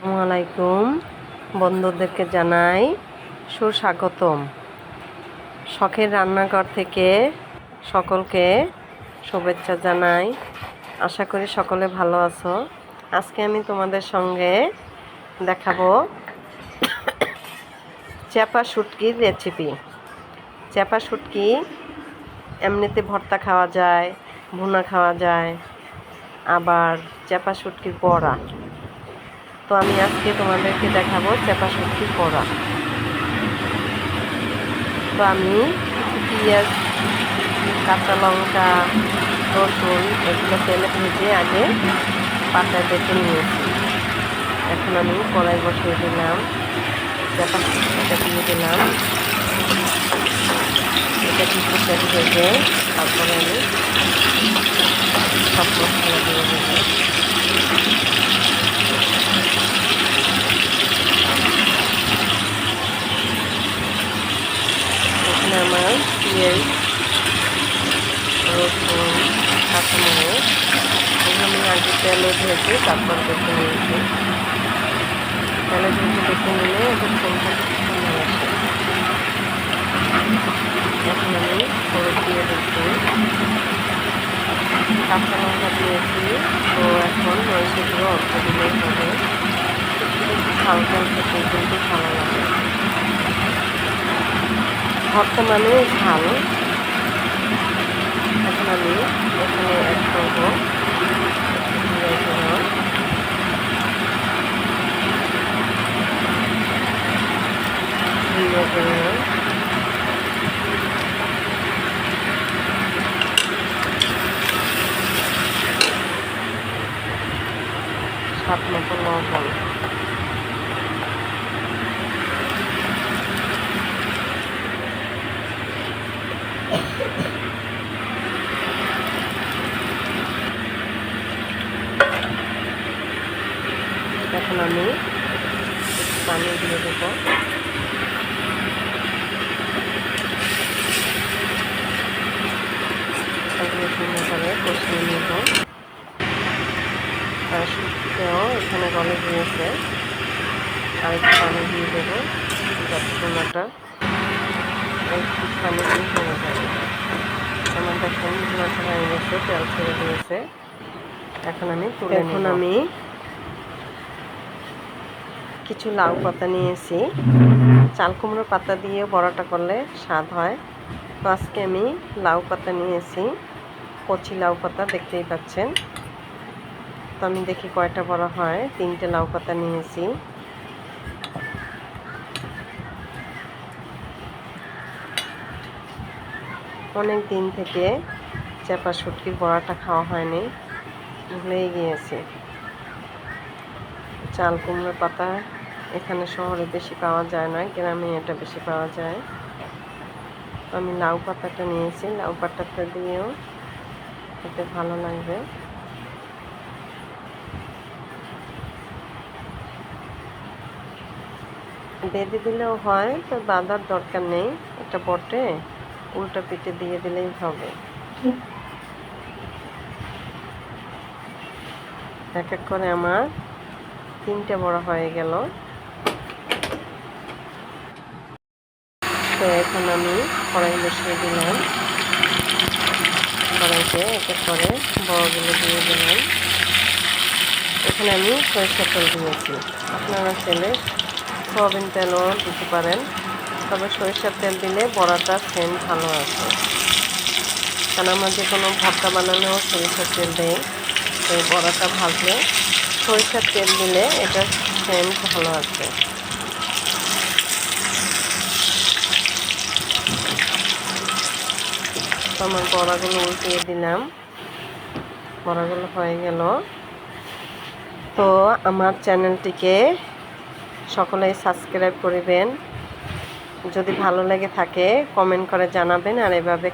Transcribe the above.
আসসালামু আলাইকুম। বন্ধুদেরকে জানাই সুস্বাগতম। শখের রান্নাঘর থেকে সকলকে শুভেচ্ছা জানাই। আশা করি সকলে ভালো আছো। আজকে আমি তোমাদের সঙ্গে দেখাবো চাপা শুটকির রেসিপি। চাপা শুটকি এমনিতে ভর্তা খাওয়া যায়, ভুনা খাওয়া যায়, আবার চাপা শুটকির বড়া। তো আমি আজকে তোমাদেরকে দেখাবো চাপা শুটকির বড়া। তো আমি পেঁয়াজ, কাঁচা লঙ্কা, রসুন এগুলো তেলে ভেজে আগে পাতায় বেটে নিয়েছি। এখন আমি কড়াই বসিয়ে দিলাম, চাপা শুটকিটা দিয়ে দিলাম। এটা কিছু তেল ভেজে তারপরে আমি সব মশলা দিয়ে দেবো। এখানে আমার পেঁয়াজ, রসুন, কাঁচামরিচ এগুলো আমি আগে তেলে ভেজে তারপর বেটে নিয়েছি। তেলে ভেজে বেটে নিলে এদের ফোনটা সুন্দর আসে। এখন আমি হলুদ দিয়ে দিচ্ছি, কাঁচা লঙ্কা দিয়েছি। তো এখন মরিচগুলো অল্প দিলেই হবে। ঝাল ঝাল খেতে কিন্তু ভালো লাগে। ভর্তা মানে ঝাল। এখন আমি এখানে অ্যাড করবো জিরে গুঁড়ো, স্বাদ মতো লবণ। এখন আমি পানি দিয়ে দেবো। এগুলো সুন্দর করে কষিয়ে নেব। আর শুটকিটাও এখানে গলে দিয়েছে। আর একটু পানি দিয়ে দেবো, যাতে চুনাটা একটু পানি দিয়ে হয়ে যাবে। আমার দেখুন চুনাটা হয়ে গেছে, তেল ছেড়ে দিয়েছে। এখন আমি তুলে নেব। এখন আমি কিছু লাউ পাতা নিয়েছি। চাল কুমড়ো পাতা দিয়ে বড়াটা করলে স্বাদ হয়। তো আজকে আমি লাউ পাতা নিয়েছি, কচি লাউ পাতা দেখতেই পাচ্ছেন। তো আমি দেখি কয়টা বড়া হয়। 3টে লাউ পাতা নিয়েছি। অনেক দিন থেকে চাপা শুটকির বড়াটা খাওয়া হয়নি, ভুলেই গিয়েছি। চাল কুমড়ো পাতা এখানে শহরে বেশি পাওয়া যায় না, গ্রামে এটা বেশি পাওয়া যায়। আমি লাউ পাতাটা নিয়েছি, লাউ পাতাটা দিয়েও খেতে ভালো লাগবে। বেঁধে দিলেও হয়, তো বাঁধার দরকার নেই। একটা বটে উল্টা পিঠে দিয়ে দিলেই হবে। এক এক করে আমার 3টে বড়া হয়ে গেল। তো এখন আমি কড়াই বসিয়ে দিলাম। কড়াইতে এক এক করে বড়াগুলো দিয়ে দিলাম। এখানে আমি সরিষার তেল দিয়েছি। আপনারা তেলে সয়াবিন তেলও দিতে পারেন, তবে সরিষার তেল দিলে বড়াটা সেন্ট ভালো আসে। কারণ আমরা যে কোনো ভর্তা বানালেও সরিষার তেল দেয়। তো এই বড়াটা ভাজলে সরিষার তেল দিলে এটা সেন্ট ভালো আসে। তো আমার বড়াগুলো উল্টিয়ে দিলাম, বড়াগুলো হয়ে গেল। তো আমার চ্যানেলটিকে সকলেই সাবস্ক্রাইব করিবেন। যদি ভালো লেগে থাকে কমেন্ট করে জানাবেন। আর এভাবে